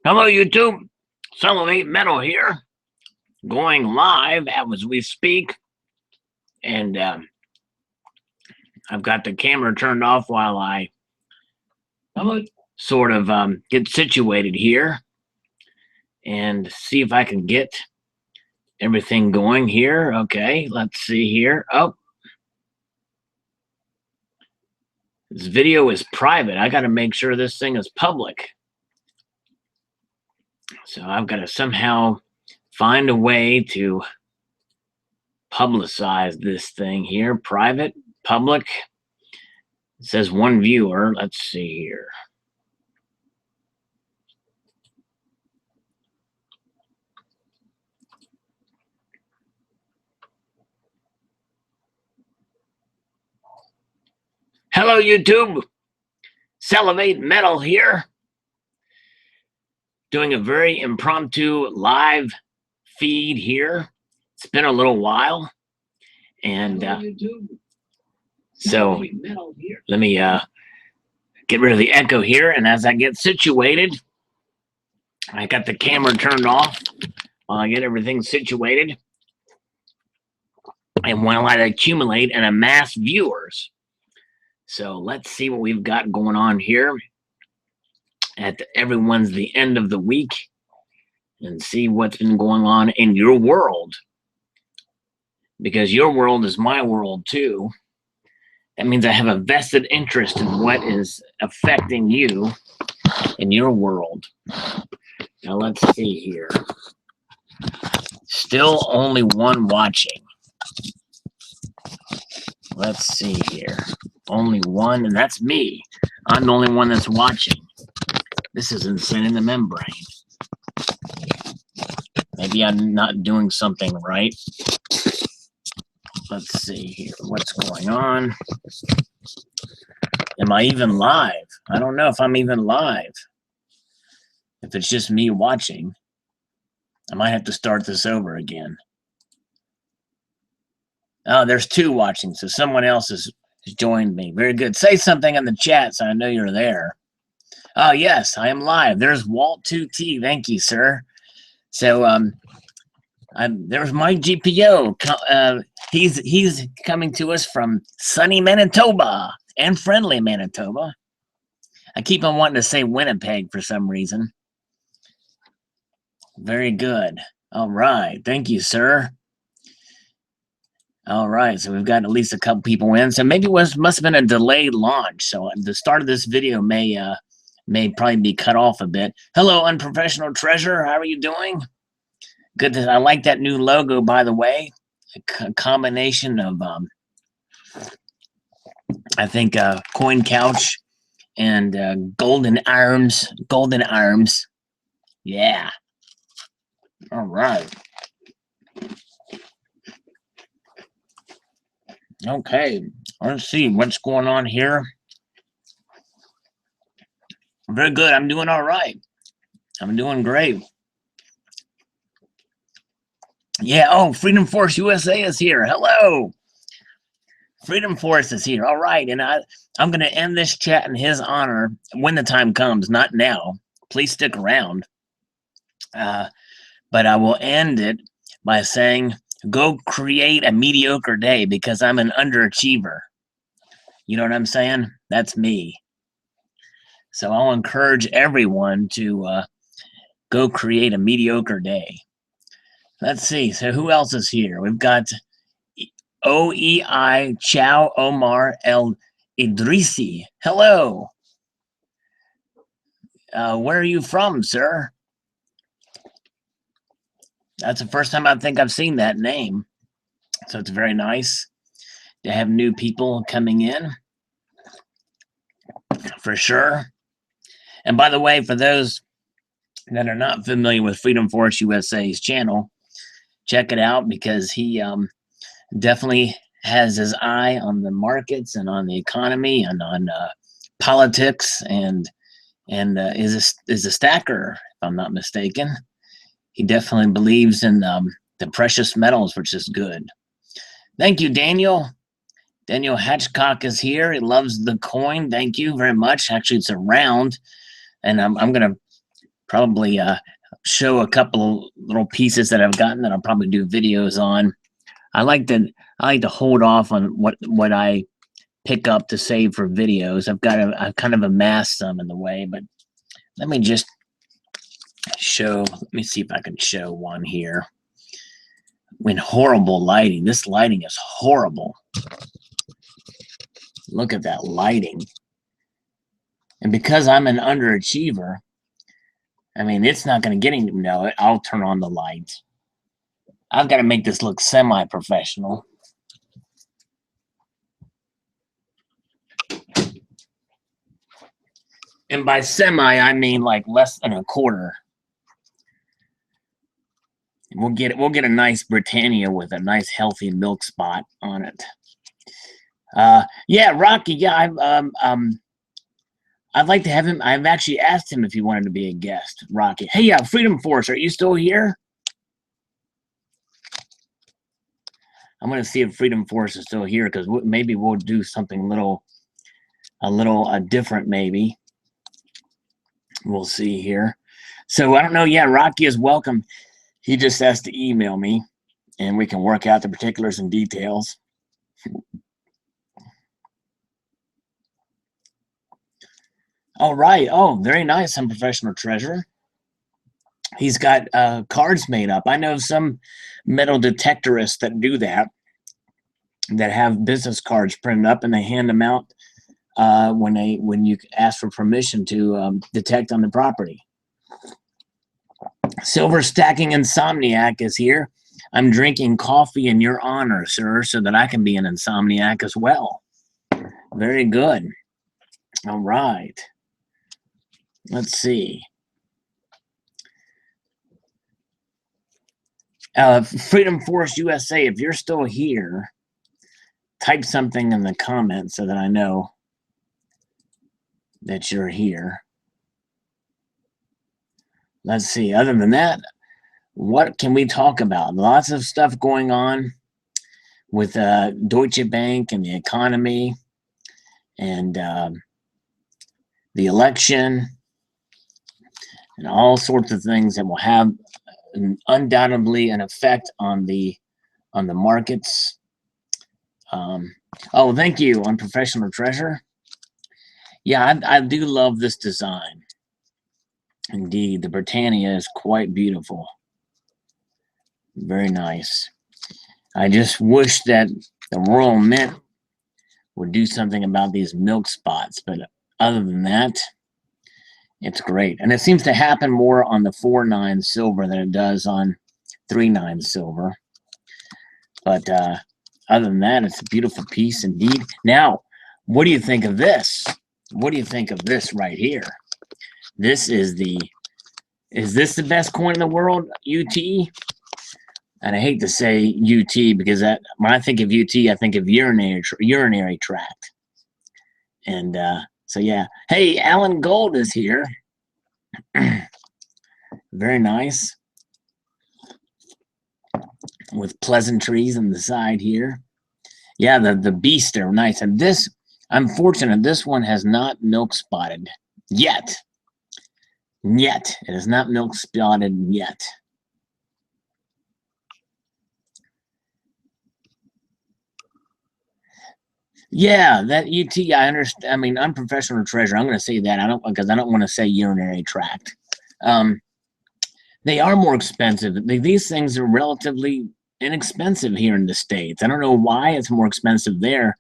Hello, YouTube. Salivate Metal here, going live as we speak, and I've got the camera turned off while I sort of get situated here and see if I can get everything going here. Okay, let's see here. Oh, this video is private. I got to make sure this thing is public. So I've got to somehow find a way to publicize this thing here. Private, public. It says one viewer. Let's see here. Hello, YouTube. Salivate Metal here. Doing a very impromptu live feed here. It's been a little while. And so let me get rid of the echo here. And as I get situated, I got the camera turned off while I get everything situated. And while I accumulate and amass viewers. So let's see what we've got going on here at everyone's the end of the week and see what's been going on in your world. Because your world is my world too. That means I have a vested interest in what is affecting you in your world. Now let's see here. Still only one watching. Let's see here. Only one, and that's me. I'm the only one that's watching. This is insane in the membrane. Maybe I'm not doing something right. Let's see here. What's going on? Am I even live? I don't know if I'm even live. If it's just me watching, I might have to start this over again. Oh, there's two watching, so someone else has joined me. Very good. Say something in the chat so I know you're there. Oh, yes, I am live. There's Walt 2T. Thank you, sir. So there's Mike GPO. He's coming to us from sunny Manitoba and friendly Manitoba. I keep on wanting to say Winnipeg for some reason. Very good. All right. Thank you, sir. All right, so we've got at least a couple people in. So maybe it must have been a delayed launch. So the start of this video may probably be cut off a bit. Hello, Unprofessional Treasure. How are you doing? Good. I like that new logo, by the way. A combination of, I think, coin couch and golden arms. Golden arms. Yeah. All right. Okay, let's see what's going on here. Very good. I'm doing all right. I'm doing great. Yeah. Oh, Freedom Force USA is here. Hello. Freedom Force is here. All right. And I'm going to end this chat in his honor when the time comes, not now. Please stick around. But I will end it by saying, go create a mediocre day because I'm an underachiever. You know what I'm saying? That's me. So I'll encourage everyone to go create a mediocre day. Let's see. So who else is here? We've got OEI Chow Omar El Idrisi. Hello. Where are you from, sir? That's the first time I think I've seen that name. So it's very nice to have new people coming in. For sure. And by the way, for those that are not familiar with Freedom Force USA's channel, check it out because he definitely has his eye on the markets and on the economy and on politics and is a stacker, if I'm not mistaken. He definitely believes in the precious metals, which is good. Thank you, Daniel. Daniel Hatchcock is here. He loves the coin. Thank you very much. Actually, it's a round, and I'm going to probably show a couple of little pieces that I've gotten that I'll probably do videos on. I like to hold off on what I pick up to save for videos. I've kind of amassed some in the way, but let me just show. Let me see if I can show one here. When horrible lighting. This lighting is horrible. Look at that lighting. And because I'm an underachiever, I mean, it's not going to get any. No, I'll turn on the lights. I've got to make this look semi-professional. And by semi, I mean like less than a quarter. We'll get a nice Britannia with a nice healthy milk spot on it. Yeah, Rocky. Yeah, I'd like to have him. I've actually asked him if he wanted to be a guest. Rocky. Hey, yeah, Freedom Force. Are you still here? I'm gonna see if Freedom Force is still here because maybe we'll do something a little different. Maybe we'll see here. So I don't know. Yeah, Rocky is welcome. He just has to email me, and we can work out the particulars and details. All right. Oh, very nice. Unprofessional treasure. He's got cards made up. I know some metal detectorists that do that have business cards printed up, and they hand them out when you ask for permission to detect on the property. Silver Stacking Insomniac is here. I'm drinking coffee in your honor, sir, so that I can be an insomniac as well. Very good. All right. Let's see. Freedom Force USA, if you're still here, type something in the comments so that I know that you're here. Let's see. Other than that, what can we talk about? Lots of stuff going on with Deutsche Bank and the economy and the election and all sorts of things that will have undoubtedly an effect on the markets. Oh, thank you, Unprofessional Treasure. Yeah, I do love this design. Indeed, the Britannia is quite beautiful. Very nice. I just wish that the Royal Mint would do something about these milk spots, but other than that, it's great. And it seems to happen more on the 4-9 silver than it does on 3-9 silver. But other than that, it's a beautiful piece indeed. Now, what do you think of this? What do you think of this right here? This is this the best coin in the world, UT? And I hate to say UT because when I think of UT, I think of urinary tract. And so, yeah. Hey, Alan Gold is here. Very nice. With pleasantries on the side here. Yeah, the beasts are nice. And this, I'm fortunate, this one has not milk spotted yet. Yet. It is not milk spotted yet. Yeah, that UT, I understand. I mean, Unprofessional Treasure. I'm going to say that. Because I don't want to say urinary tract. They are more expensive. These things are relatively inexpensive here in the States. I don't know why it's more expensive there.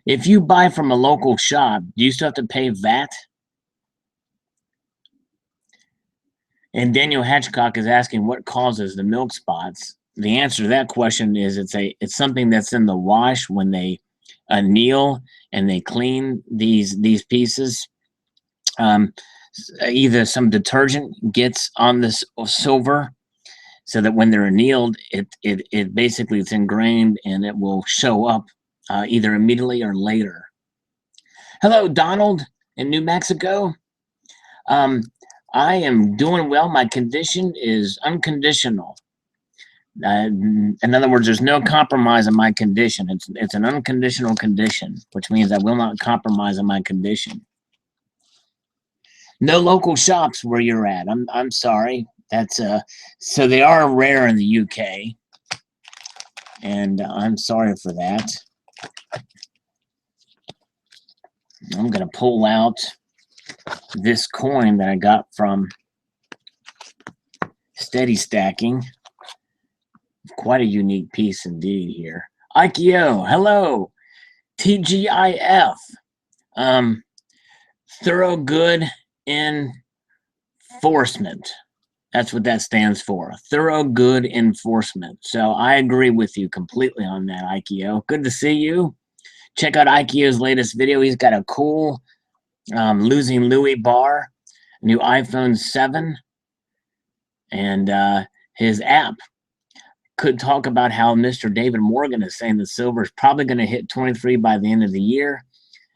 If you buy from a local shop, do you still have to pay VAT? And Daniel Hatchcock is asking what causes the milk spots. The answer to that question is it's something that's in the wash when they anneal and they clean these pieces. Either some detergent gets on this silver so that when they're annealed, it basically it's ingrained and it will show up either immediately or later. Hello, Donald in New Mexico. I am doing well. My condition is unconditional. In other words, there's no compromise on my condition. It's an unconditional condition, which means I will not compromise on my condition. No local shops where you're at. I'm sorry. That's so they are rare in the UK, and I'm sorry for that. I'm gonna pull out this coin that I got from Steady Stacking. Quite a unique piece indeed here. Ikeo, hello. TGIF. Thorough good enforcement. That's what that stands for. Thorough good enforcement. So I agree with you completely on that, Ikeo. Good to see you. Check out Ikeo's latest video. He's got a cool Losing Louis bar, new iPhone 7, and his app. Could talk about how Mr. David Morgan is saying that silver is probably going to hit 23 by the end of the year,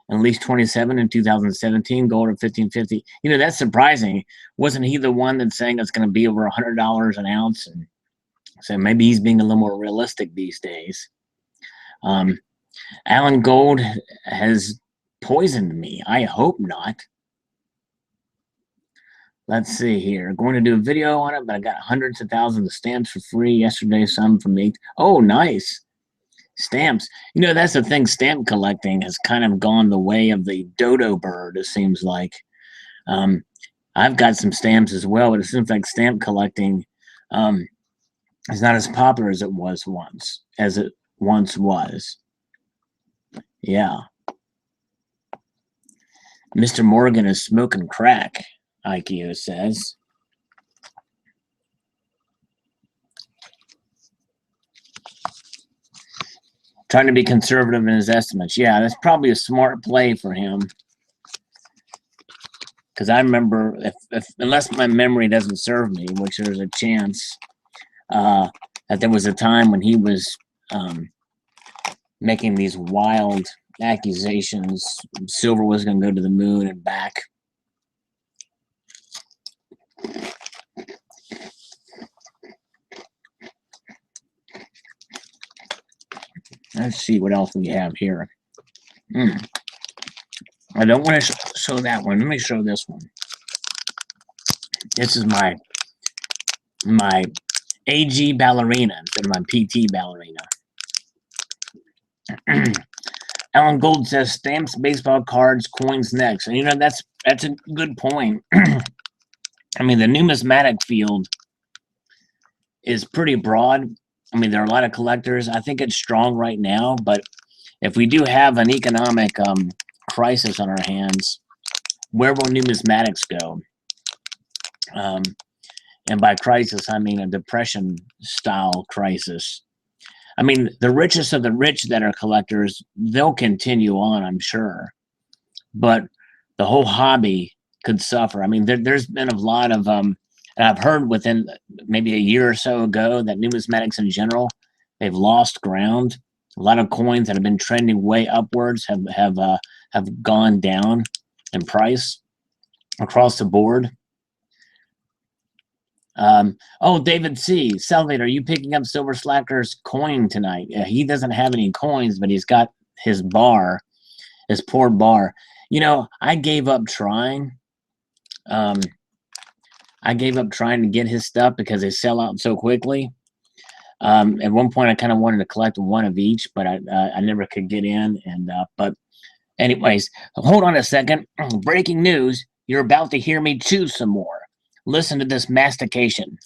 and at least 27 in 2017, gold at 1550. You know, that's surprising. Wasn't he the one that's saying it's going to be over $100 an ounce? And so maybe he's being a little more realistic these days. Alan Gold has poisoned me. I hope not. Let's see here. Going to do a video on it, but I got hundreds of thousands of stamps for free yesterday. Some from me. Oh, nice. Stamps. You know, that's the thing. Stamp collecting has kind of gone the way of the dodo bird, it seems like. I've got some stamps as well, but it seems like stamp collecting is not as popular as it was once, was. Yeah. Mr. Morgan is smoking crack, Ikeo says. Trying to be conservative in his estimates. Yeah, that's probably a smart play for him. Because I remember, if unless my memory doesn't serve me, which there's a chance, that there was a time when he was making these wild accusations. Silver was going to go to the moon and back. Let's see what else we have here. I don't want to show that one. Let me show this one. This is my AG ballerina instead of my PT ballerina. Alan Gold says stamps, baseball cards, coins next. And you know, that's a good point. I mean, the numismatic field is pretty broad. I mean, there are a lot of collectors. I think it's strong right now, but if we do have an economic crisis on our hands, where will numismatics go? And by crisis, I mean a depression-style crisis. I mean, the richest of the rich that are collectors, they'll continue on, I'm sure. But the whole hobby could suffer. I mean, there's been a lot of, and I've heard within maybe a year or so ago that numismatics in general, they've lost ground. A lot of coins that have been trending way upwards have gone down in price across the board. Oh, David C. Salivate, are you picking up Silver Slacker's coin tonight? He doesn't have any coins, but he's got his bar, his poor bar. You know, I gave up trying. I gave up trying to get his stuff because they sell out so quickly. At one point, I kind of wanted to collect one of each, but I never could get in. And but anyways, hold on a second. Breaking news. You're about to hear me chew some more. Listen to this mastication.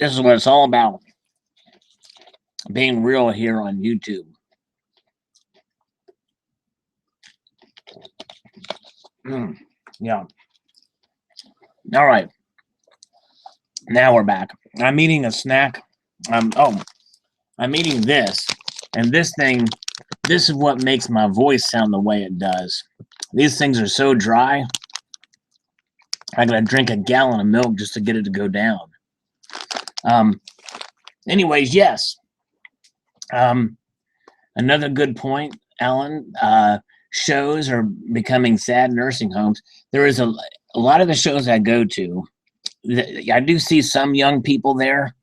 This is what it's all about. Being real here on YouTube. Yeah. All right. Now we're back. I'm eating a snack. I'm eating this. And this thing, this is what makes my voice sound the way it does. These things are so dry. I gotta drink a gallon of milk just to get it to go down. Anyways, yes. Another good point, Alan. Shows are becoming sad nursing homes. There is a lot of the shows I go to, I do see some young people there,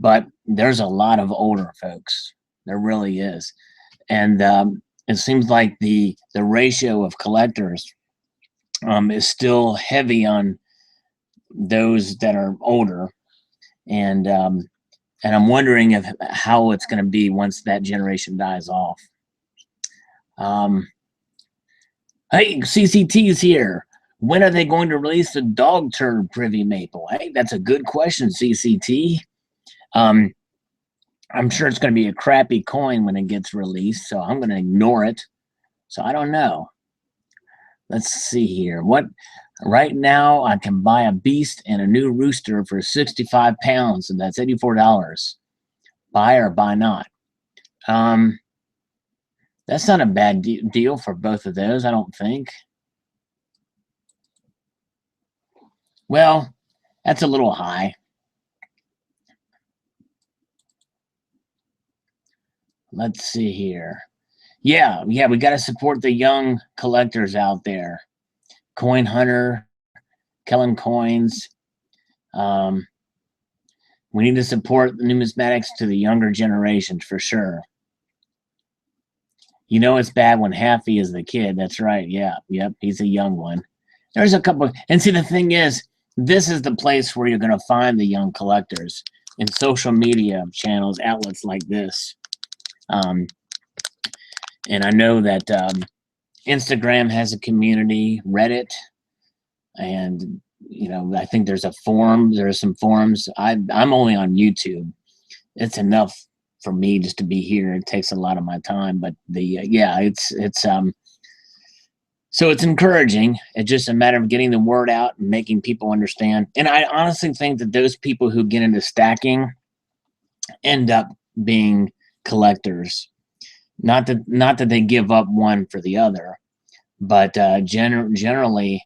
but there's a lot of older folks. There really is. And it seems like the ratio of collectors is still heavy on those that are older. And I'm wondering how it's going to be once that generation dies off. Hey, CCT's here. When are they going to release the dog turd Privy Maple? Hey, that's a good question, CCT. I'm sure it's going to be a crappy coin when it gets released, so I'm going to ignore it. So I don't know. Let's see here. Right now I can buy a beast and a new rooster for 65 pounds, and that's $84. Buy or buy not. That's not a bad deal for both of those, I don't think. Well, that's a little high. Let's see here. Yeah, we got to support the young collectors out there. Coin Hunter, Kellen Coins. We need to support the numismatics to the younger generations for sure. You know it's bad when Haffy is the kid. That's right. Yeah, yep, he's a young one. There's a couple, and see the thing is, this is the place where you're going to find the young collectors in social media channels, outlets like this. And I know that Instagram has a community, Reddit, and I think there's a forum. There are some forums. I'm only on YouTube. It's enough for me just to be here. It takes a lot of my time, but so it's encouraging. It's just a matter of getting the word out and making people understand. And I honestly think that those people who get into stacking end up being collectors. Not that they give up one for the other, but generally,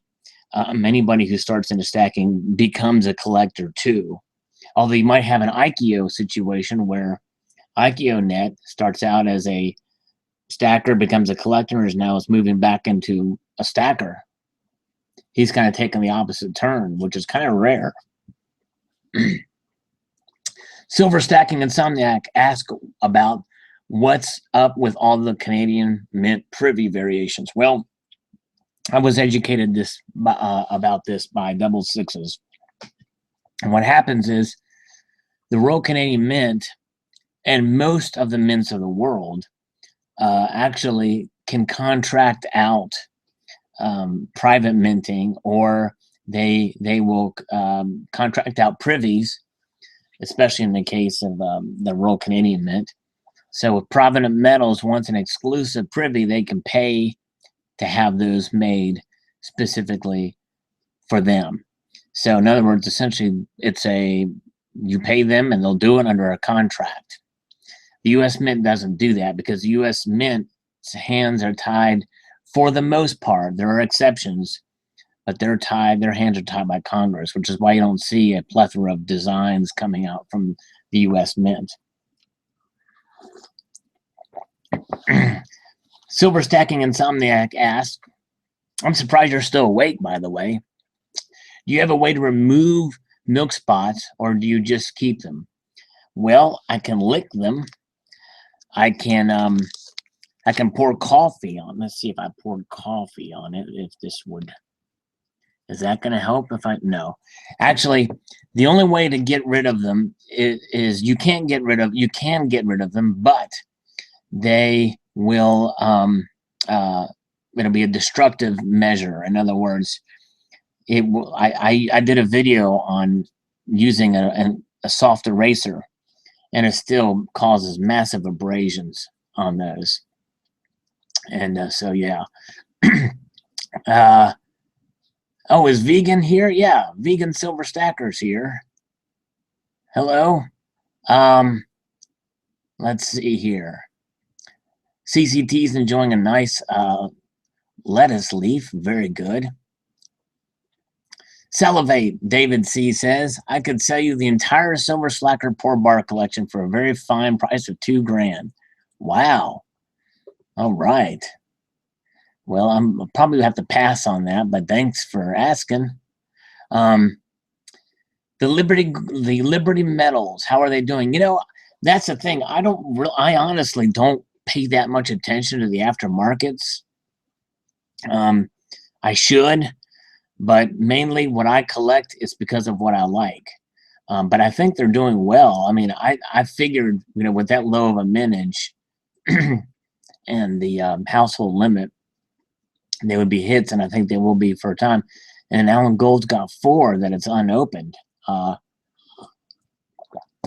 anybody who starts into stacking becomes a collector too. Although you might have an Ikeo situation where IkeoNet starts out as a stacker, becomes a collector, and now is moving back into a stacker. He's kind of taking the opposite turn, which is kind of rare. Silver Stacking Insomniac asked about what's up with all the Canadian Mint Privy variations. Well, I was educated about this by Double Sixes. And what happens is the Royal Canadian Mint and most of the mints of the world actually can contract out private minting, or they will contract out privies, especially in the case of the Royal Canadian Mint. So if Private Metals wants an exclusive privy, they can pay to have those made specifically for them. So in other words, essentially, you pay them and they'll do it under a contract. The U.S. Mint doesn't do that because the U.S. Mint's hands are tied for the most part. There are exceptions, but their hands are tied by Congress, which is why you don't see a plethora of designs coming out from the U.S. Mint. Silver Stacking Insomniac asked, I'm surprised you're still awake, by the way. Do you have a way to remove milk spots, or do you just keep them? Well, I can lick them. I can pour coffee on. Let's see if I poured coffee on it. If this would, is that going to help? No, actually, the only way to get rid of them is you can get rid of them, but they will. It'll be a destructive measure. In other words, it will. I did a video on using a soft eraser, and it still causes massive abrasions on those. And so yeah. Oh, is Vegan here? Yeah, Vegan Silver Stacker's here. Hello. Let's see here. CCT's enjoying a nice lettuce leaf. Very good. Salivate, David C. says, I could sell you the entire Silver Slacker Pour Bar collection for a very fine price of $2,000. Wow. All right. Well, I'll probably have to pass on that, but thanks for asking. The Liberty Metals, how are they doing? That's the thing. I honestly don't pay that much attention to the aftermarkets. I should, but mainly what I collect is because of what I like. But I think they're doing well. I mean, I figured, with that low of a mintage and the household limit, they would be hits, and I think they will be for a time. And Alan Gold's got 4 that it's unopened.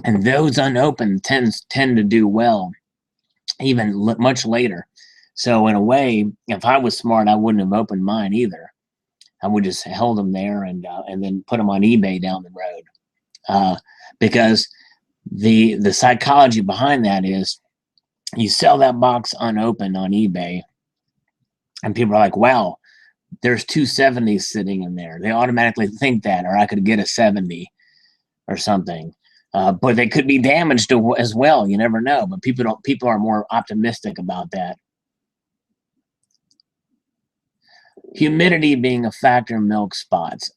And those unopened tend to do well, even much later. So in a way, if I was smart, I wouldn't have opened mine either. I would just held them there and then put them on eBay down the road. Because the psychology behind that is, you sell that box unopened on eBay, and people are like, "Wow, there's 270s sitting in there." They automatically think that, or I could get a 70 or something. But they could be damaged as well. You never know. But people are more optimistic about that. Humidity being a factor in milk spots.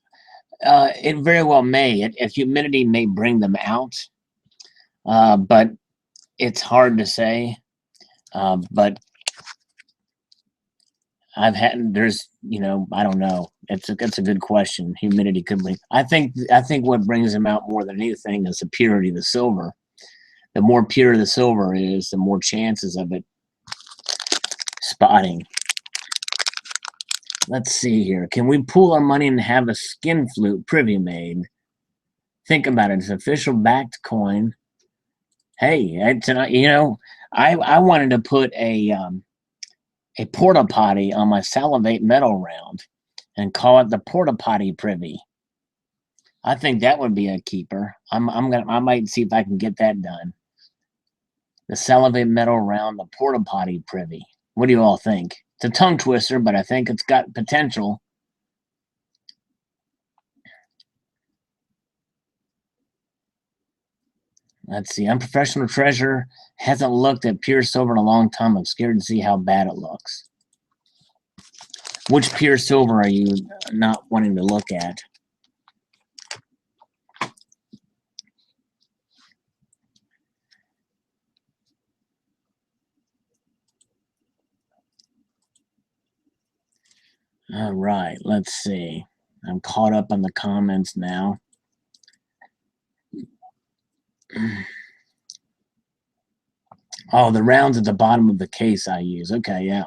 It very well may. Humidity may bring them out, but it's hard to say. But there's, I don't know. It's a good question. Humidity could be. I think what brings them out more than anything is the purity of the silver. The more pure the silver is, the more chances of it spotting. Let's see here. Can we pool our money and have a skin flute Privy made? Think about it. It's an official backed coin. Hey, I wanted to put a porta potty on my Salivate Metal round and call it the porta potty Privy. I think that would be a keeper. I might see if I can get that done. The Salivate Metal round, the porta potty Privy. What do you all think? It's a tongue twister, but I think it's got potential. Let's see. Unprofessional Treasure hasn't looked at pure silver in a long time. I'm scared to see how bad it looks. Which pure silver are you not wanting to look at? All right, let's see. I'm caught up on the comments now. Oh, the rounds at the bottom of the case I use. Okay, yeah.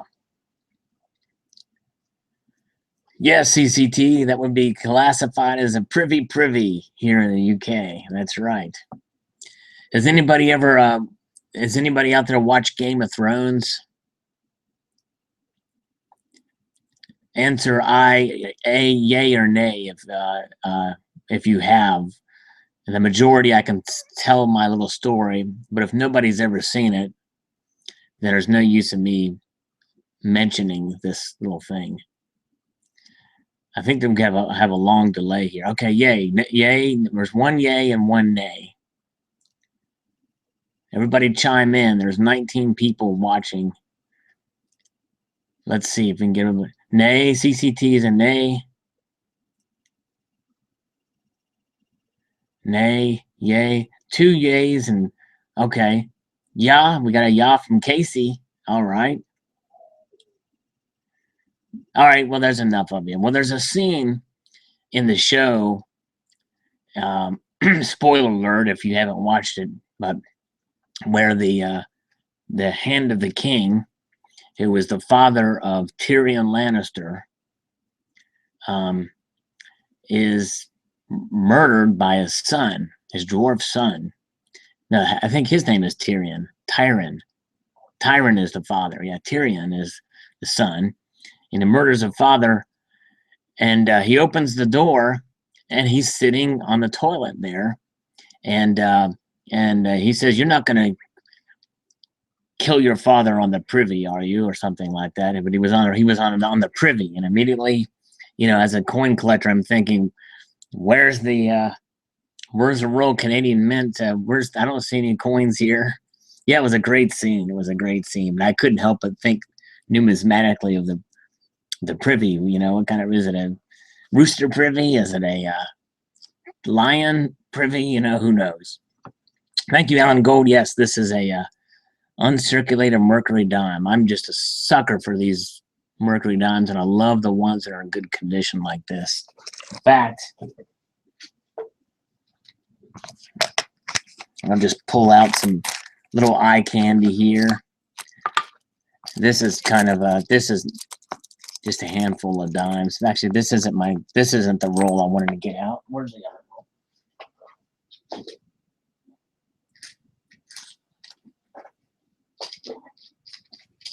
Yes, CCT, that would be classified as a privy here in the UK. That's right. Has anybody out there watched Game of Thrones? Answer yay or nay if you have. And the majority, I can tell my little story, but if nobody's ever seen it, then there's no use in me mentioning this little thing. I think they have a long delay here. Okay, yay. There's one yay and one nay. Everybody chime in. There's 19 people watching. Let's see if we can get them. Nay, CCT is a nay. Nay, yay. 2 yays and okay. Yeah, we got a yeah from Casey. All right. All right, well, there's enough of you. Well, there's a scene in the show, spoiler alert if you haven't watched it, but where the Hand of the King, who was the father of Tyrion Lannister, is murdered by his son, his dwarf son. No, I think his name is Tyrion. Tyrion is the father. Yeah, Tyrion is the son. And he murders a father, and he opens the door, and he's sitting on the toilet there, and he says, "You're not going to kill your father on the Privy, are you?" or something like that. But he was on the Privy, and immediately, as a coin collector, I'm thinking, where's the Royal Canadian Mint? I don't see any coins here. Yeah, it was a great scene. And I couldn't help but think numismatically of the Privy. What kind of is it? A rooster Privy? Is it a Lion, Privy, you know, who knows. Thank you, Alan Gold. Yes, this is a uncirculated Mercury dime. I'm just a sucker for these Mercury dimes, and I love the ones that are in good condition like this. In fact, I'll just pull out some little eye candy here. This is kind of this is just a handful of dimes. Actually, this isn't the roll I wanted to get out. Where's the other roll?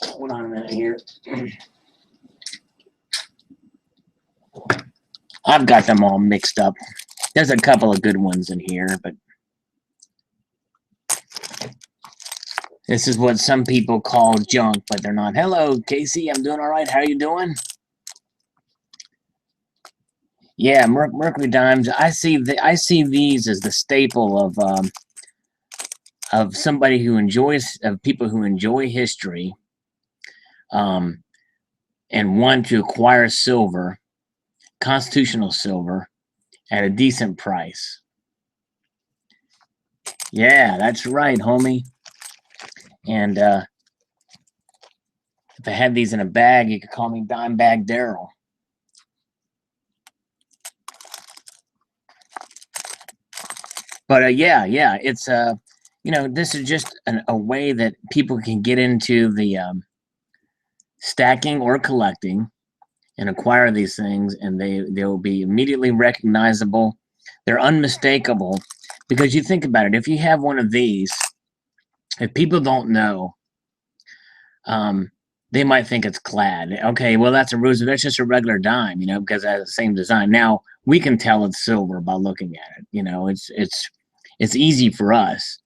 Hold on a minute here. I've got them all mixed up. There's a couple of good ones in here, but this is what some people call junk, but they're not. Hello, Casey. I'm doing all right. How are you doing? Yeah, Mercury dimes. I see these as the staple of somebody who enjoys people who enjoy history, and want to acquire silver, constitutional silver, at a decent price. Yeah, that's right, homie. And if I had these in a bag, you could call me Dime Bag Daryl. But yeah, it's you know, this is just a way that people can get into the stacking or collecting and acquire these things, and they'll be immediately recognizable. They're unmistakable, because you think about it. If you have one of these, if people don't know, they might think it's clad. Okay, well, that's just a regular dime, you know, because it has the same design. Now we can tell it's silver by looking at it. You know, it's easy for us,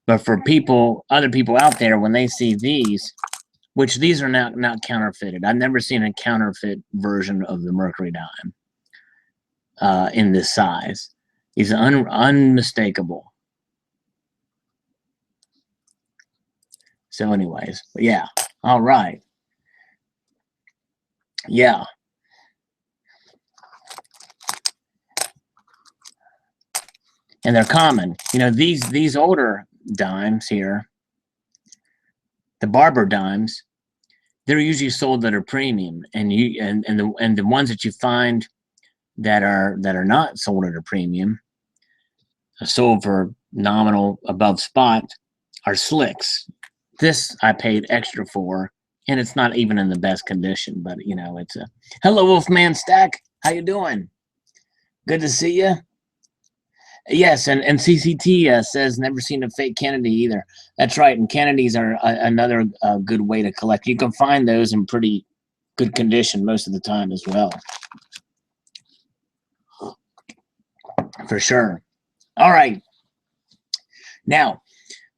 but for other people out there, when they see these, which these are not counterfeited. I've never seen a counterfeit version of the Mercury dime in this size. These are unmistakable. So anyways, but yeah, all right. Yeah. And they're common. You know, these older dimes here, the barber dimes, they're usually sold at a premium, and the ones that you find that are not sold at a premium, sold for nominal above spot, are slicks. This I paid extra for, and it's not even in the best condition, but you know, it's a hello, Wolfman Stack. How you doing? Good to see you. Yes, and CCT says never seen a fake Kennedy either. That's right, and Kennedys are another good way to collect. You can find those in pretty good condition most of the time as well. For sure. All right. Now,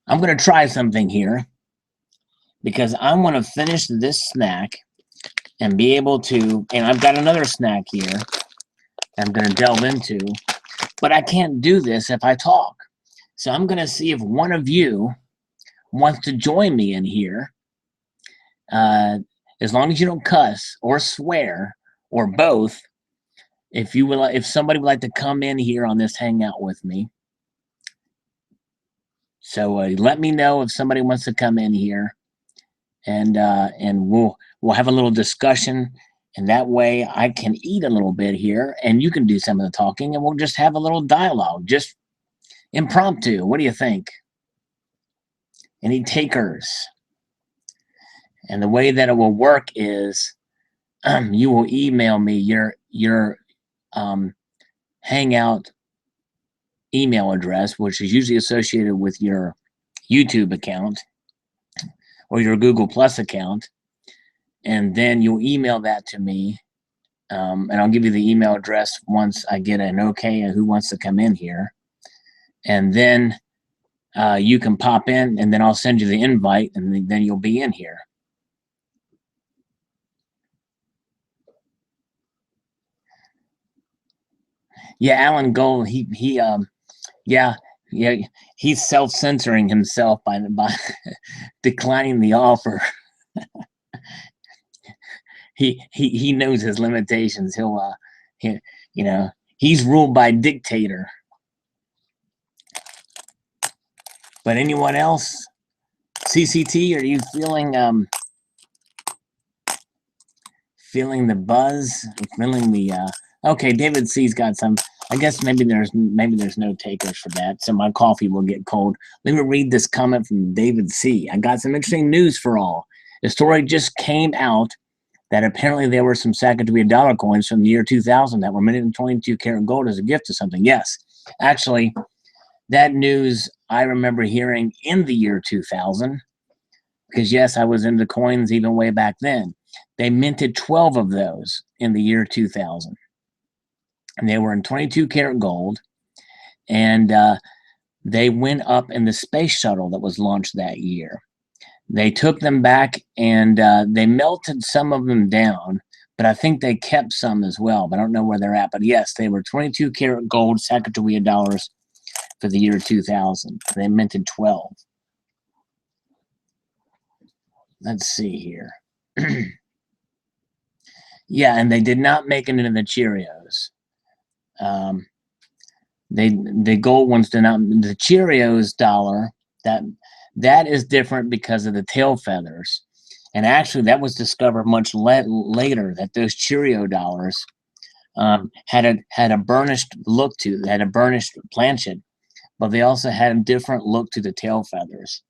I'm going to try something here, because I want to finish this snack and be able to, and I've got another snack here I'm going to delve into, but I can't do this if I talk. So I'm going to see if one of you wants to join me in here. As long as you don't cuss or swear or both, if somebody would like to come in here on this hangout with me. So let me know if somebody wants to come in here, and we'll have a little discussion, and that way I can eat a little bit here, and you can do some of the talking, and we'll just have a little dialogue, just impromptu. What do you think? Any takers? And the way that it will work is you will email me your hangout email address, which is usually associated with your YouTube account or your Google Plus account, and then you'll email that to me, and I'll give you the email address once I get an okay and who wants to come in here, and then you can pop in, and then I'll send you the invite, and then you'll be in here. Yeah, Alan Gold, he's self-censoring himself by declining the offer. he knows his limitations. He's ruled by dictator. But anyone else? CCT, are you feeling the buzz? Feeling the okay, David C's got some. I guess maybe there's no takers for that, so my coffee will get cold. Let me read this comment from David C. I got some interesting news for all. The story just came out that apparently there were some Sacagawea dollar coins from the year 2000 that were minted in 22 karat gold as a gift to something. Yes, actually, that news I remember hearing in the year 2000 because, yes, I was into coins even way back then. They minted 12 of those in the year 2000. And they were in 22 karat gold. And they went up in the space shuttle that was launched that year. They took them back and they melted some of them down, but I think they kept some as well. But I don't know where they're at. But yes, they were 22 karat gold Sacagawea dollars for the year 2000. They minted 12. Let's see here. Yeah, and they did not make it into the Cheerios. The gold ones did not. The Cheerios dollar, that is different because of the tail feathers. And actually, that was discovered much later that those Cheerio dollars had a burnished look to, had a burnished planchet, but they also had a different look to the tail feathers.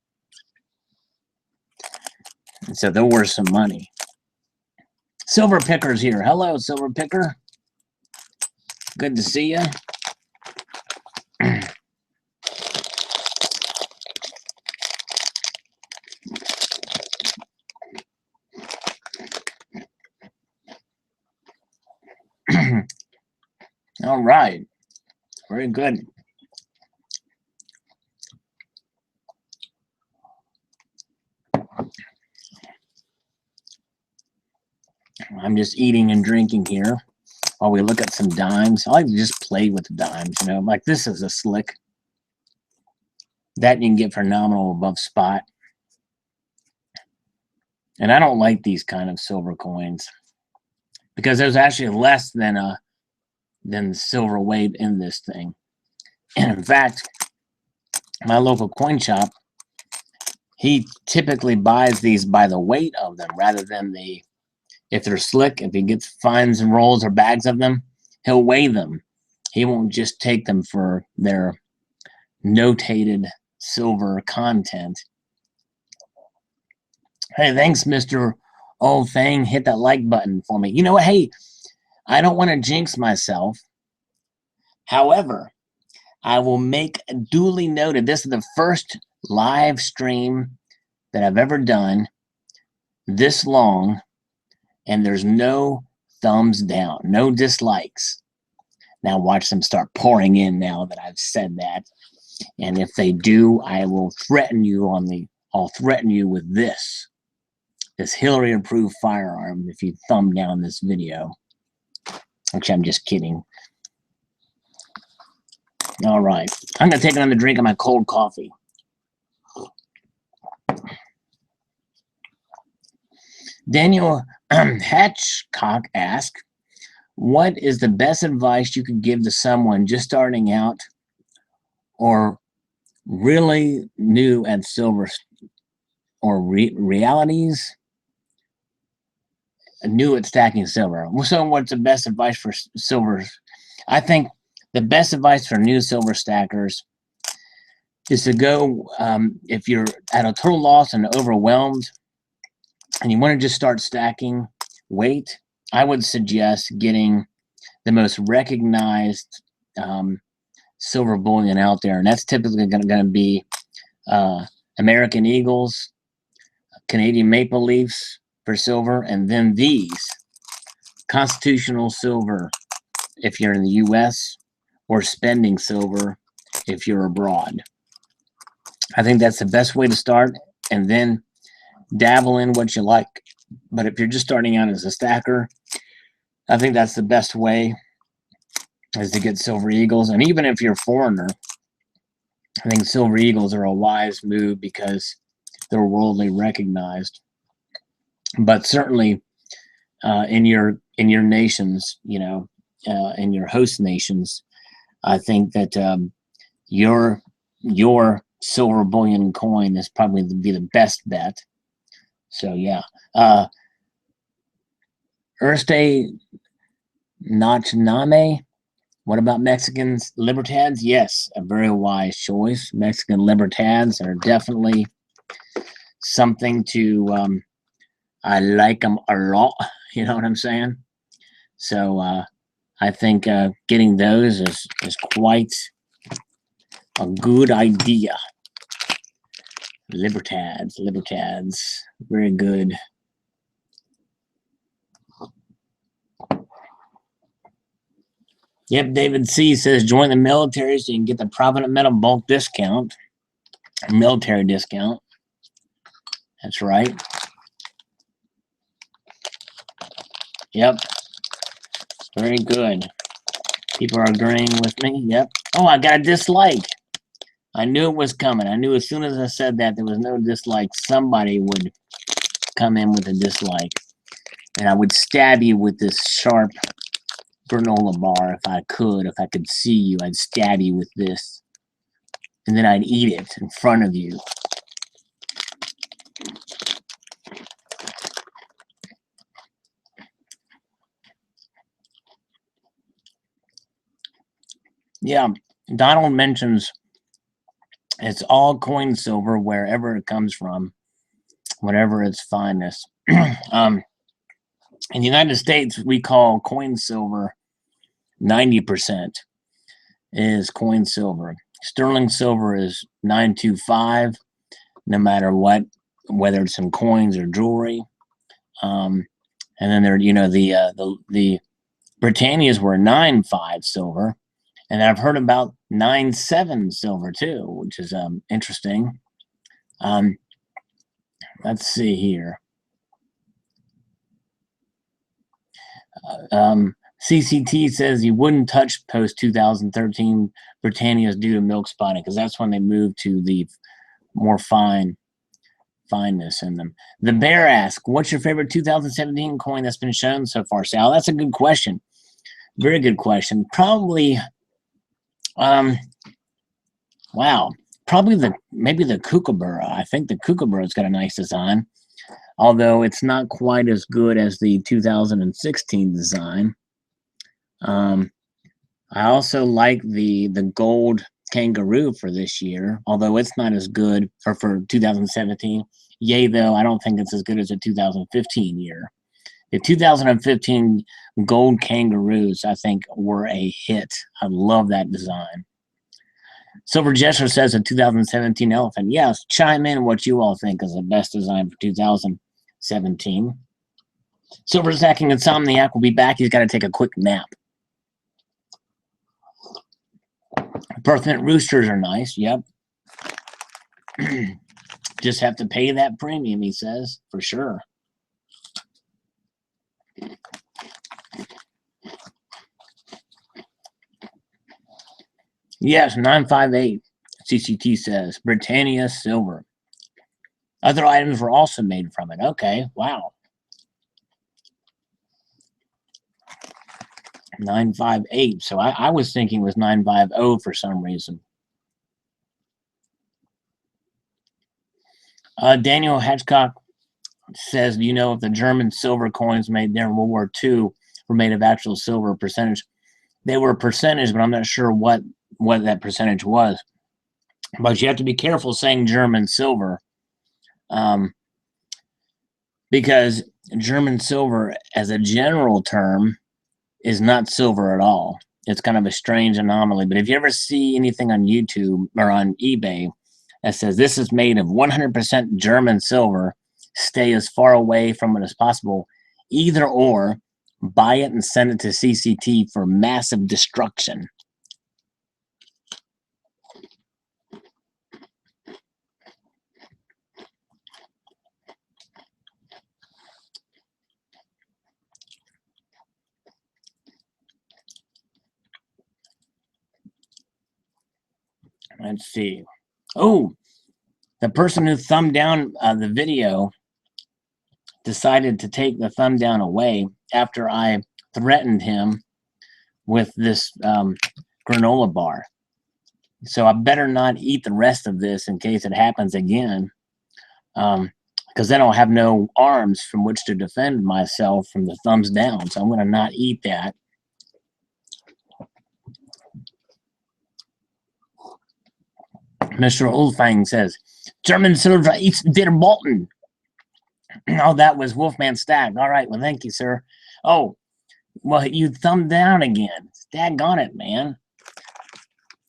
And so they're worth some money. Silver Picker's here. Hello, Silver Picker. Good to see you. All right. Very good. I'm just eating and drinking here while we look at some dimes. I like to just play with the dimes, you know, like this is a slick. That you can get for nominal above spot. And I don't like these kind of silver coins because there's actually less than silver weight in this thing. And in fact, my local coin shop, he typically buys these by the weight of them rather than if they're slick, if he gets fines and rolls or bags of them, he'll weigh them. He won't just take them for their notated silver content. Hey, thanks, Mr. Old Thing. Hit that like button for me. You know what? Hey, I don't want to jinx myself. However, I will make duly noted. This is the first live stream that I've ever done this long, and there's no thumbs down, no dislikes. Now watch them start pouring in now that I've said that. And if they do, I will threaten you I'll threaten you with this Hillary-approved firearm if you thumb down this video. Actually, I'm just kidding. All right. I'm going to take another drink of my cold coffee. Daniel Hatchcock asks, what is the best advice you could give to someone just starting out or really new at silver or realities? New at stacking silver. So what's the best advice for silver? I think the best advice for new silver stackers is to go, if you're at a total loss and overwhelmed and you want to just start stacking weight, I would suggest getting the most recognized silver bullion out there. And that's typically going to be American Eagles, Canadian Maple Leafs for silver, and then these constitutional silver if you're in the US, or spending silver if you're abroad. I think that's the best way to start, and then dabble in what you like. But if you're just starting out as a stacker, I think that's the best way, is to get Silver Eagles. And even if you're a foreigner, I think Silver Eagles are a wise move because they're worldly recognized. But certainly in your nations, in your host nations, I think that your silver bullion coin is probably be the best bet. So yeah. Erste Nachname. What about Mexicans libertads? Yes, a very wise choice. Mexican libertads are definitely something to. I like them a lot. You know what I'm saying? So I think getting those is quite a good idea. Libertads, very good. Yep, David C says join the military so you can get the Private Metal bulk discount, military discount. That's right. Yep, very good. People are agreeing with me. Yep. Oh, I got a dislike. I knew it was coming. I knew as soon as I said that there was no dislike, somebody would come in with a dislike. And I would stab you with this sharp granola bar if I could see you. I'd stab you with this. And then I'd eat it in front of you. Yeah, Donald mentions it's all coin silver wherever it comes from, whatever its fineness. In the United States, we call coin silver 90% is coin silver. Sterling silver is 925, no matter what, whether it's in coins or jewelry. And then there, the Britannias were 9.5 silver, and I've heard about 9.7 silver too, which is interesting. Let's see here. CCT says he wouldn't touch post 2013 Britannias due to milk spotting because that's when they moved to the more fineness in them. The Bear asks, what's your favorite 2017 coin that's been shown so far, Sal? That's a good question. Very good question. Probably, wow. Probably maybe the Kookaburra. I think the Kookaburra's got a nice design, although it's not quite as good as the 2016 design. I also like the gold kangaroo for this year, although it's not as good for 2017. Yay, though, I don't think it's as good as the 2015 year. The 2015 gold kangaroos, I think, were a hit. I love that design. Silver Jester says a 2017 elephant. Yes, chime in what you all think is the best design for 2017. Silver Stacking Insomniac will be back. He's got to take a quick nap. Permanent roosters are nice. Yep. Just have to pay that premium, he says, for sure. Yes, 958, CCT says. Britannia silver. Other items were also made from it. Okay, wow. 958. So I was thinking it was 950 for some reason. Daniel Hatchcock says, do you know if the German silver coins made during World War II were made of actual silver percentage? They were a percentage, but I'm not sure what that percentage was. But you have to be careful saying German silver, because German silver, as a general term, is not silver at all. It's kind of a strange anomaly. But if you ever see anything on YouTube or on eBay that says this is made of 100% German silver, stay as far away from it as possible. Either or, buy it and send it to CCT for massive destruction. Let's see. Oh, the person who thumbed down the video decided to take the thumb down away after I threatened him with this granola bar. So I better not eat the rest of this in case it happens again. Because then I'll have no arms from which to defend myself from the thumbs down. So I'm going to not eat that. Mr. Oldfang says, German silver eats der Bolton. Oh, that was Wolfman Stag. All right, well, thank you, sir. Oh, well, you thumbed down again. Daggone it, man.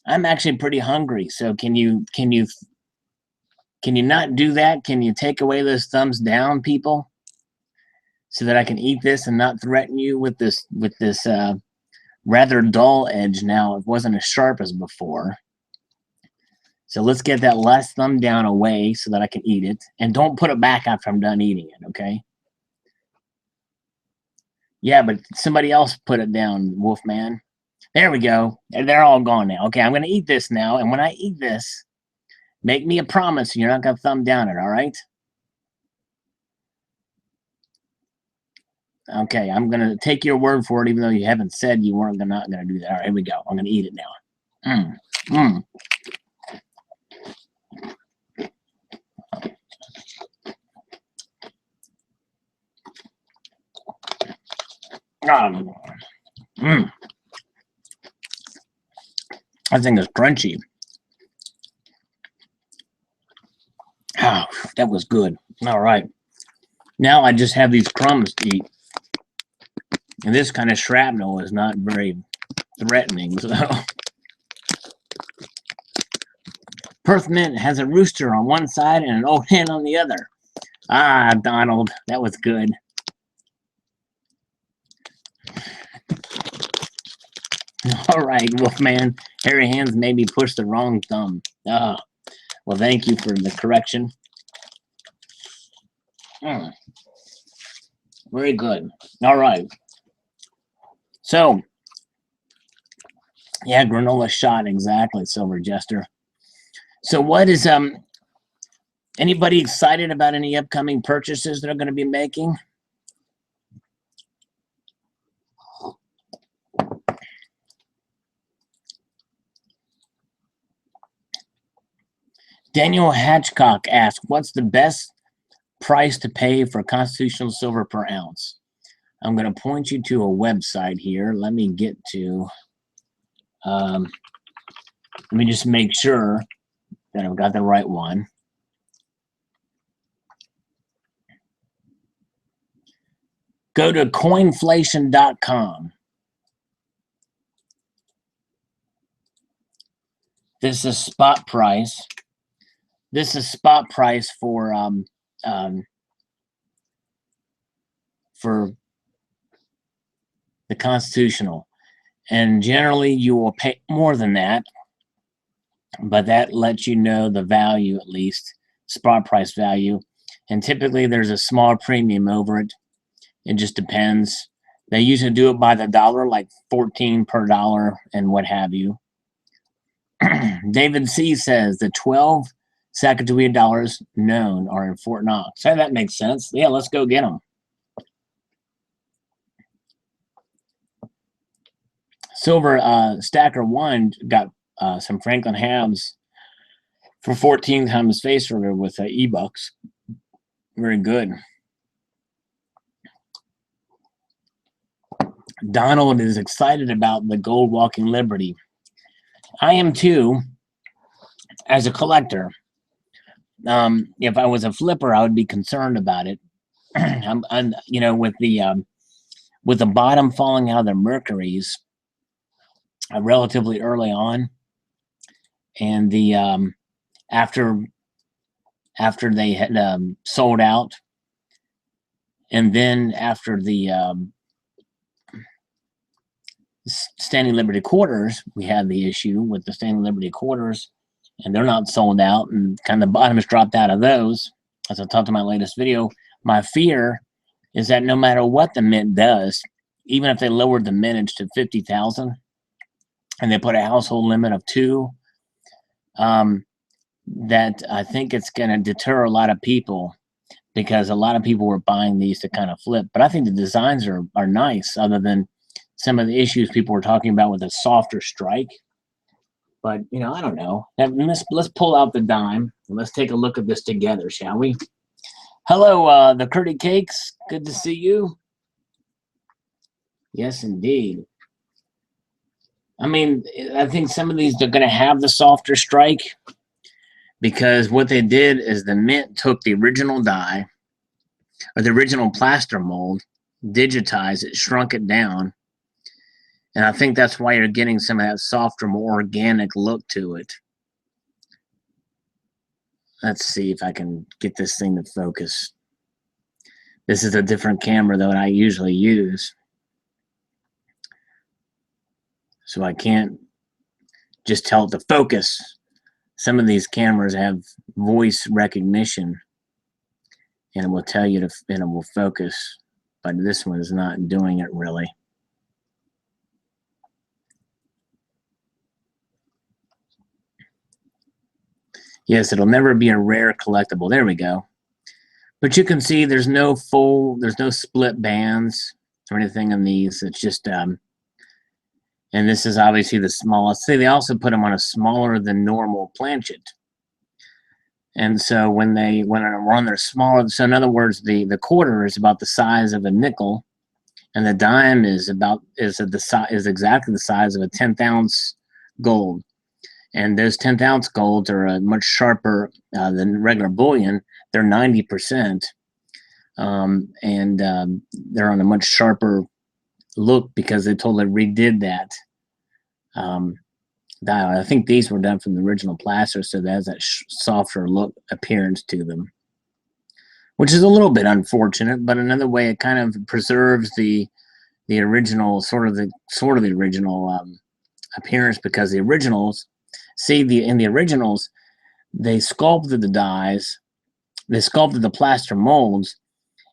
I'm actually pretty hungry, so can you not do that? Can you take away those thumbs down, people, so that I can eat this and not threaten you with this rather dull edge now? It wasn't as sharp as before. So let's get that last thumb down away so that I can eat it, and don't put it back after I'm done eating it, okay? Yeah, but somebody else put it down, Wolfman. There we go. They're all gone now. Okay, I'm going to eat this now, and when I eat this, make me a promise you're not going to thumb down it, all right? Okay, I'm going to take your word for it, even though you haven't said you weren't not going to do that. All right, here we go. I'm going to eat it now. I think it's crunchy. Oh, that was good. All right. Now I just have these crumbs to eat. And this kind of shrapnel is not very threatening. So. Perth Mint has a rooster on one side and an old hen on the other. Ah, Donald, that was good. All right, Wolfman. Hairy hands maybe pushed the wrong thumb. Oh, well, thank you for the correction. Very good. All right. So, yeah, granola shot, exactly, Silver Jester. So what is, anybody excited about any upcoming purchases they're going to be making? Daniel Hatchcock asks, what's the best price to pay for constitutional silver per ounce? I'm going to point you to a website here. Let me get to, let me just make sure that I've got the right one. Go to coinflation.com. This is spot price. This is spot price for the constitutional, and generally you will pay more than that, but that lets you know the value, at least spot price value, and typically there's a small premium over it. It just depends. They usually do it by the dollar, like 14 per dollar and what have you. David C says the 12 Sacagawea dollars known are in Fort Knox. So that makes sense. Yeah, let's go get them. Silver Stacker 1 got some Franklin halves for 14 times face order with E-Bucks. Very good. Donald is excited about the Gold Walking Liberty. I am too, as a collector. If I was a flipper, I would be concerned about it. I'm you know, with the bottom falling out of the Mercuries relatively early on, and the after they had sold out, and then after the Standing Liberty quarters, we had the issue with the Standing Liberty quarters, and they're not sold out, and kind of the bottom has dropped out of those. As I talked in my latest video, my fear is that no matter what the mint does, even if they lowered the mintage to 50,000 and they put a household limit of 2, that I think it's going to deter a lot of people, because a lot of people were buying these to kind of flip. But I think the designs are nice, other than some of the issues people were talking about with a softer strike. But, you know, I don't know. Let's pull out the dime and let's take a look at this together, shall we? Hello, the Curdy Cakes. Good to see you. Yes, indeed. I mean, I think some of these, they're going to have the softer strike because what they did is the mint took the original die or the original plaster mold, digitized it, shrunk it down. And I think that's why you're getting some of that softer, more organic look to it. Let's see if I can get this thing to focus. This is a different camera than I usually use. So I can't just tell it to focus. Some of these cameras have voice recognition and it will tell you to, and it will focus, but this one is not doing it really. Yes, it'll never be a rare collectible. There we go. But you can see there's no split bands or anything in these. It's just, and this is obviously the smallest. See, they also put them on a smaller than normal planchet. And so when they're on their smaller, so in other words, the quarter is about the size of a nickel, and the dime is exactly the size of a 10th ounce gold. And those 10th ounce golds are much sharper than regular bullion. They're 90%, and they're on a much sharper look because they totally redid that dial. I think these were done from the original plaster, so that has that softer look appearance to them, which is a little bit unfortunate. But another way, it kind of preserves the original sort of the original appearance, because the originals. See, in the originals, they sculpted the dies, they sculpted the plaster molds,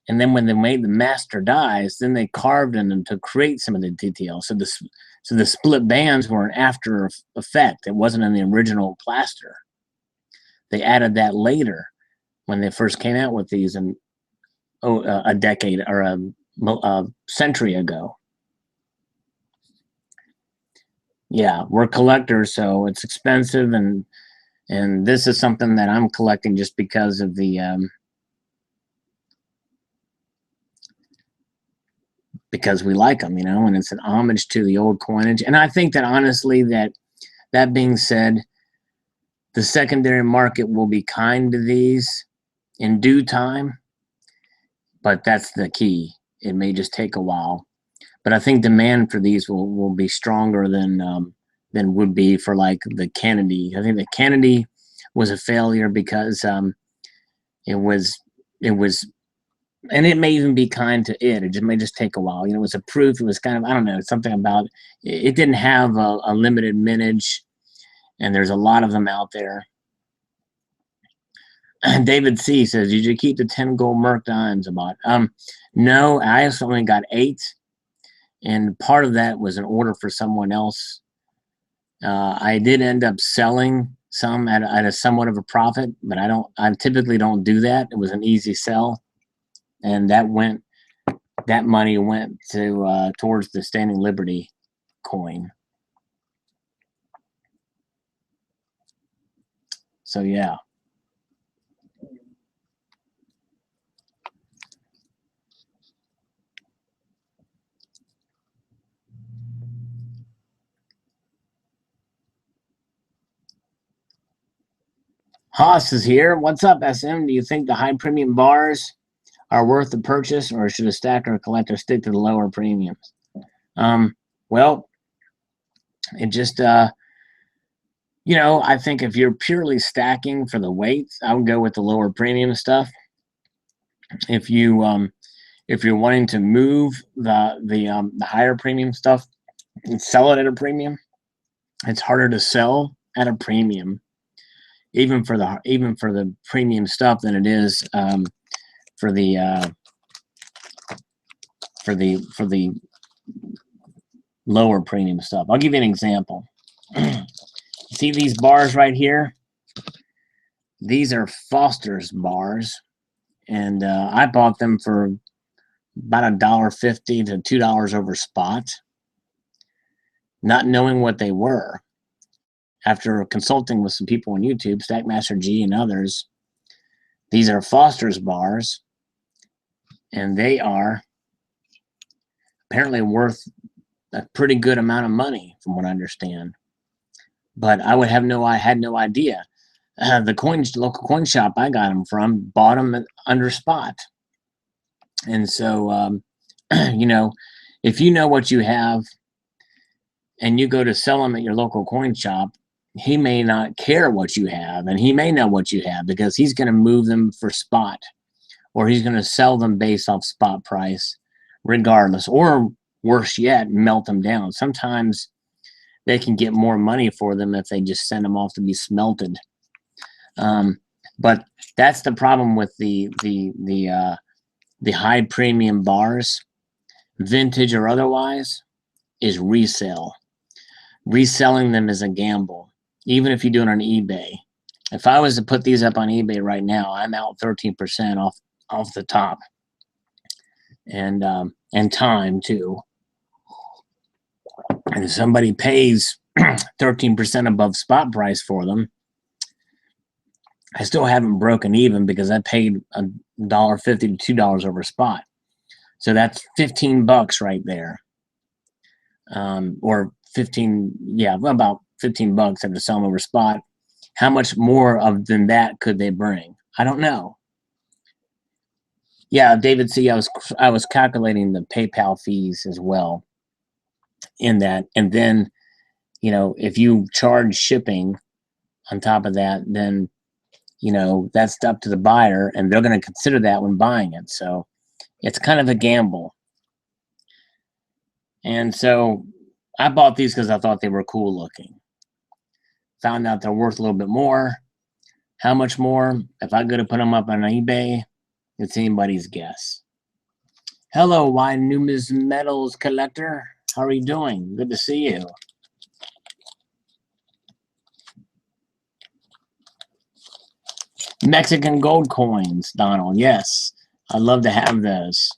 and then when they made the master dies, then they carved in them to create some of the details. So the split bands were an after effect. It wasn't in the original plaster. They added that later when they first came out with these a decade or a century ago. Yeah, we're collectors, so it's expensive, and this is something that I'm collecting just because of the because we like them, you know, and it's an homage to the old coinage. And I think that honestly, that being said, the secondary market will be kind to these in due time, but that's the key. It may just take a while. But I think demand for these will be stronger than would be for like the Kennedy. I think the Kennedy was a failure because it was, and it may even be kind to it. It may just take a while. You know, it was a proof. It was kind of, I don't know, something about it didn't have a limited mintage, and there's a lot of them out there. David C says, "Did you keep the 10 gold Merc dimes about?" No, I only got 8. And part of that was an order for someone else. I did end up selling some at a somewhat of a profit, but I typically don't do that. It was an easy sell, and that money went to towards the Standing Liberty coin. So yeah. Haas is here. What's up, SM? Do you think the high premium bars are worth the purchase, or should a stacker or collector stick to the lower premiums? Well, it just, you know, I think if you're purely stacking for the weights, I would go with the lower premium stuff. If you're wanting to move the higher premium stuff and sell it at a premium, it's harder to sell at a premium, even for the premium stuff, than it is for the lower premium stuff. I'll give you an example. See these bars right here? These are Foster's bars, and I bought them for about $1.50 to $2 over spot, not knowing what they were. after consulting with some people on YouTube, Stackmaster G and others, these are Foster's bars, and they are apparently worth a pretty good amount of money, from what I understand. But I had no idea. The local coin shop I got them from bought them under spot, and so you know, if you know what you have, and you go to sell them at your local coin shop, he may not care what you have, and he may know what you have because he's going to move them for spot, or he's going to sell them based off spot price, regardless, or worse yet, melt them down. Sometimes they can get more money for them if they just send them off to be smelted. But that's the problem with the high premium bars, vintage or otherwise, is resale. Reselling them is a gamble, even if you do it on eBay. If I was to put these up on eBay right now, I'm out 13% off the top, and time too. And if somebody pays 13% above spot price for them, I still haven't broken even because I paid $1.50 to $2 over spot. So that's $15 right there. Or 15, yeah, about $15 if to sell them over spot. How much more than that could they bring? I don't know. Yeah, David C, I was calculating the PayPal fees as well in that. And then, you know, if you charge shipping on top of that, then, you know, that's up to the buyer, and they're going to consider that when buying it. So it's kind of a gamble. And so I bought these because I thought they were cool looking. Found out they're worth a little bit more. How much more? If I go to put them up on eBay, it's anybody's guess. Hello, why Numismatics collector? How are you doing? Good to see you. Mexican gold coins, Donald. Yes, I'd love to have those.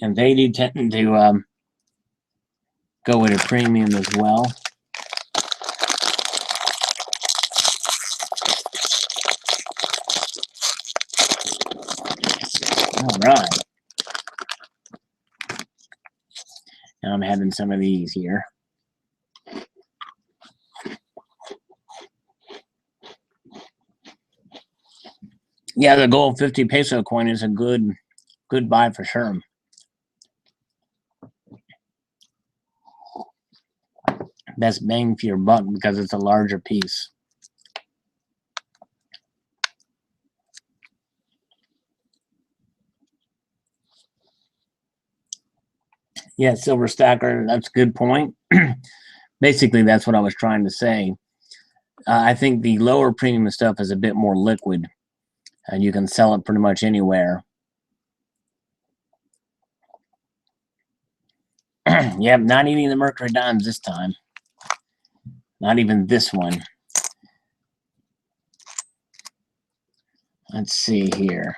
And they do tend to go at a premium as well. All right. Now I'm having some of these here. Yeah, the gold 50 peso coin is a good buy for sure. Best bang for your buck because it's a larger piece. Yeah, silver stacker, that's a good point. Basically, that's what I was trying to say. I think the lower premium stuff is a bit more liquid, and you can sell it pretty much anywhere. Yeah, not eating the Mercury dimes this time. Not even this one. Let's see here.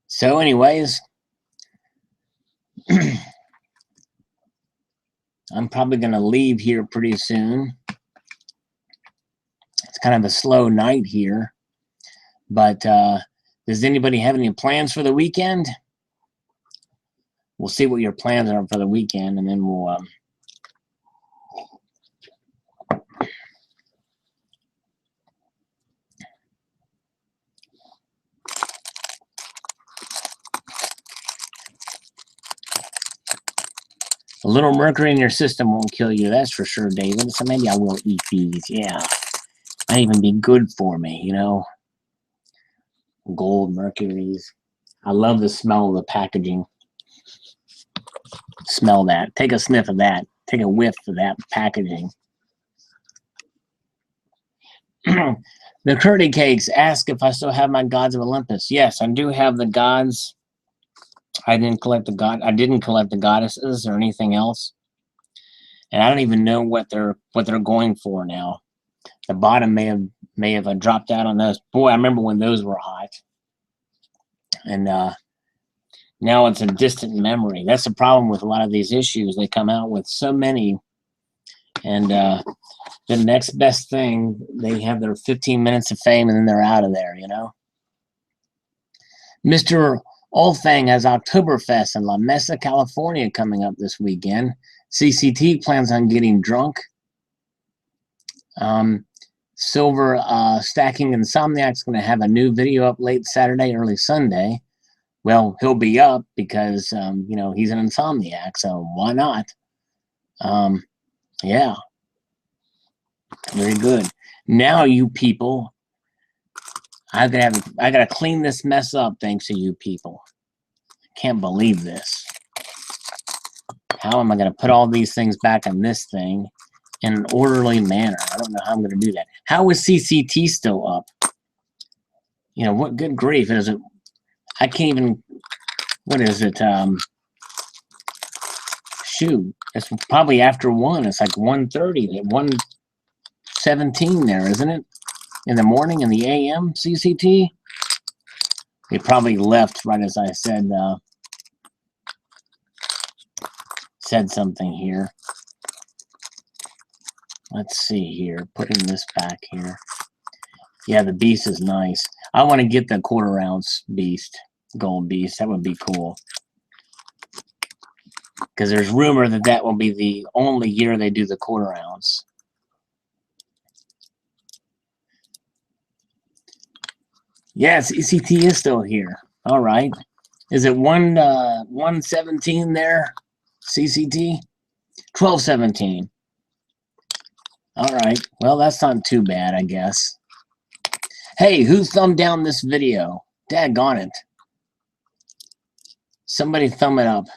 So anyways, I'm probably going to leave here pretty soon. It's kind of a slow night here. But does anybody have any plans for the weekend? We'll see what your plans are for the weekend, and then we'll a little mercury in your system won't kill you, that's for sure, David. So maybe I will eat these. Yeah, might even be good for me, you know. Gold mercuries. I love the smell of the packaging. Smell that. Take a sniff of that. Take a whiff of that packaging. The Curdy Cakes ask if I still have my Gods of Olympus. Yes, I do have the gods. I didn't collect the goddesses or anything else, and I don't even know what they're going for now. The bottom may have dropped out on those. Boy, I remember when those were hot. And now it's a distant memory. That's the problem with a lot of these issues. They come out with so many, and the next best thing, they have their 15 minutes of fame, and then they're out of there, you know? Mr. Olfang has Oktoberfest in La Mesa, California coming up this weekend. CCT plans on getting drunk. Silver Stacking Insomniac's going to have a new video up late Saturday, early Sunday. Well, he'll be up because, you know, he's an insomniac, so why not? Yeah. Very good. Now, you people, I gotta clean this mess up thanks to you people. Can't believe this. How am I gonna put all these things back on this thing in an orderly manner? I don't know how I'm gonna do that. How is CCT still up? You know, what good grief is it? I can't even, what is it? Shoot, it's probably after 1. It's like 1:30, 1:17 there, isn't it? In the morning, in the AM, CCT? They probably left right as I said something here. Let's see here, putting this back here. Yeah, the beast is nice. I want to get the 1/4 ounce beast, gold beast. That would be cool. Because there's rumor that that will be the only year they do the 1/4 ounce. Yes, ECT is still here. All right. Is it 1:17 there? CCT? 12:17. All right. Well, that's not too bad, I guess. Hey, who thumbed down this video? Daggone it. Somebody thumb it up.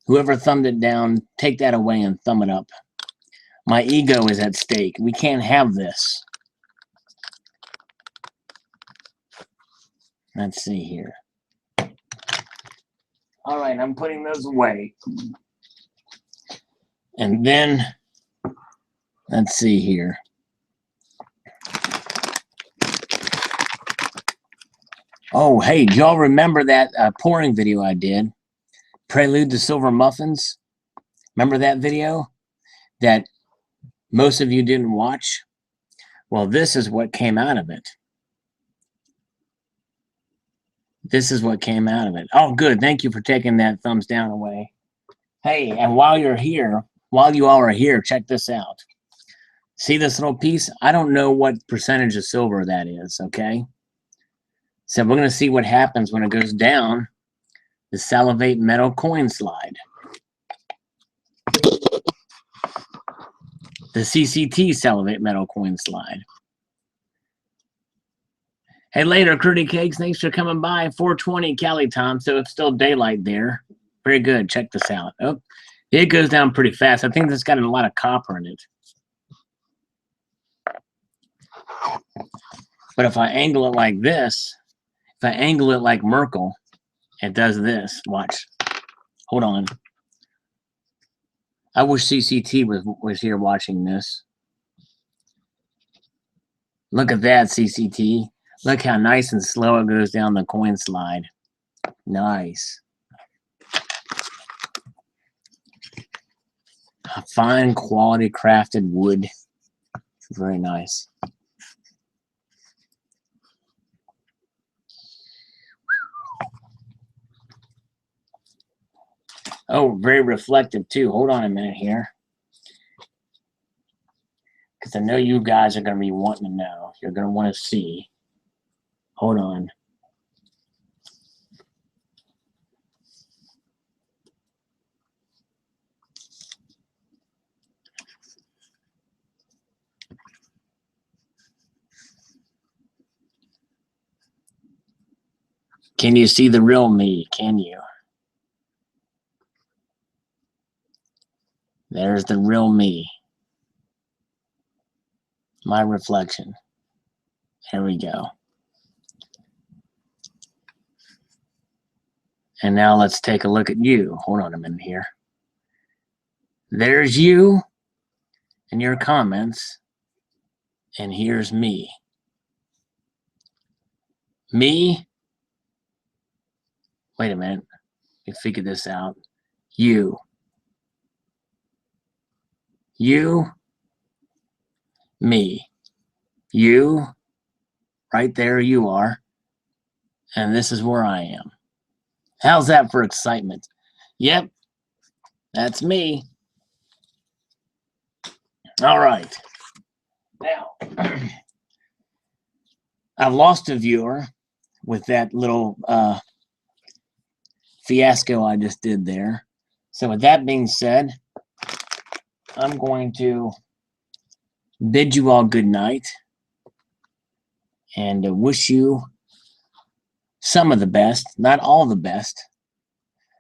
Whoever thumbed it down, take that away and thumb it up. My ego is at stake. We can't have this. Let's see here. All right, I'm putting those away. And then, let's see here. Oh, hey, do y'all remember that pouring video I did? Prelude to Silver Muffins? Remember that video that most of you didn't watch? Well, this is what came out of it. This is what came out of it. Oh, good. Thank you for taking that thumbs down away. Hey, and while you're here, while you all are here, check this out. See this little piece? I don't know what percentage of silver that is, okay? So we're going to see what happens when it goes down the Salivate Metal coin slide. The CCT Salivate Metal coin slide. Hey, later, Crudy Cakes. Thanks for coming by. 4:20 Cali time, so it's still daylight there. Very good. Check this out. Oh, it goes down pretty fast. I think it's got a lot of copper in it. But if I angle it like this, if I angle it like Mercury, it does this. Watch. Hold on. I wish CCT was here watching this. Look at that, CCT. Look how nice and slow it goes down the coin slide. Nice. A fine quality crafted wood. Very nice. Oh, very reflective too. Hold on a minute here. Because I know you guys are going to be wanting to know. You're going to want to see. Hold on. Can you see the real me? Can you? There's the real me. My reflection. There we go. And now let's take a look at you. Hold on a minute here. There's you and your comments. And here's me. Me Wait a minute. Let me figure this out. You, me, you, right there you are, and this is where I am. How's that for excitement? Yep, that's me. All right. Now, I've lost a viewer with that little fiasco I just did there. So with that being said, I'm going to bid you all good night and wish you some of the best, not all the best.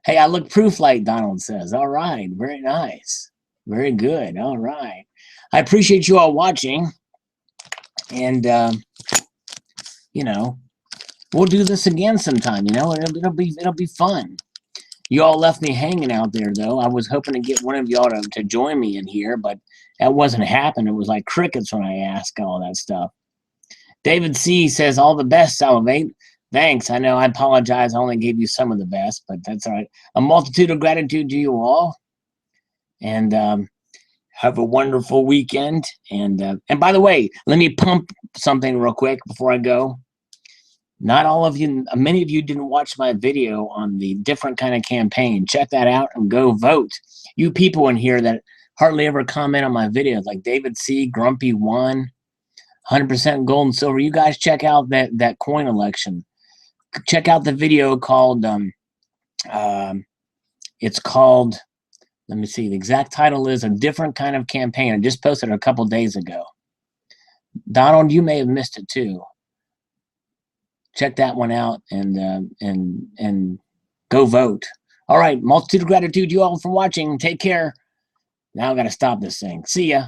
Hey, I look proof like Donald says. All right, very nice. Very good. All right. I appreciate you all watching. And, you know, we'll do this again sometime, you know. It'll be fun. You all left me hanging out there, though. I was hoping to get one of y'all to join me in here, but that wasn't happening. It was like crickets when I asked all that stuff. David C. says, all the best, Salivate. Thanks. I know I apologize. I only gave you some of the best, but that's all right. A multitude of gratitude to you all. And have a wonderful weekend. And by the way, let me pump something real quick before I go. Not all of you, many of you didn't watch my video on the different kind of campaign. Check that out and go vote. You people in here that hardly ever comment on my videos, like David C., Grumpy One, 100% gold and silver. You guys check out that coin election. Check out the video called, it's called, let me see, the exact title is A Different Kind of Campaign. I just posted it a couple days ago. Donald, you may have missed it too. Check that one out and go vote. All right, multitude of gratitude you all for watching. Take care. Now I got to stop this thing. See ya.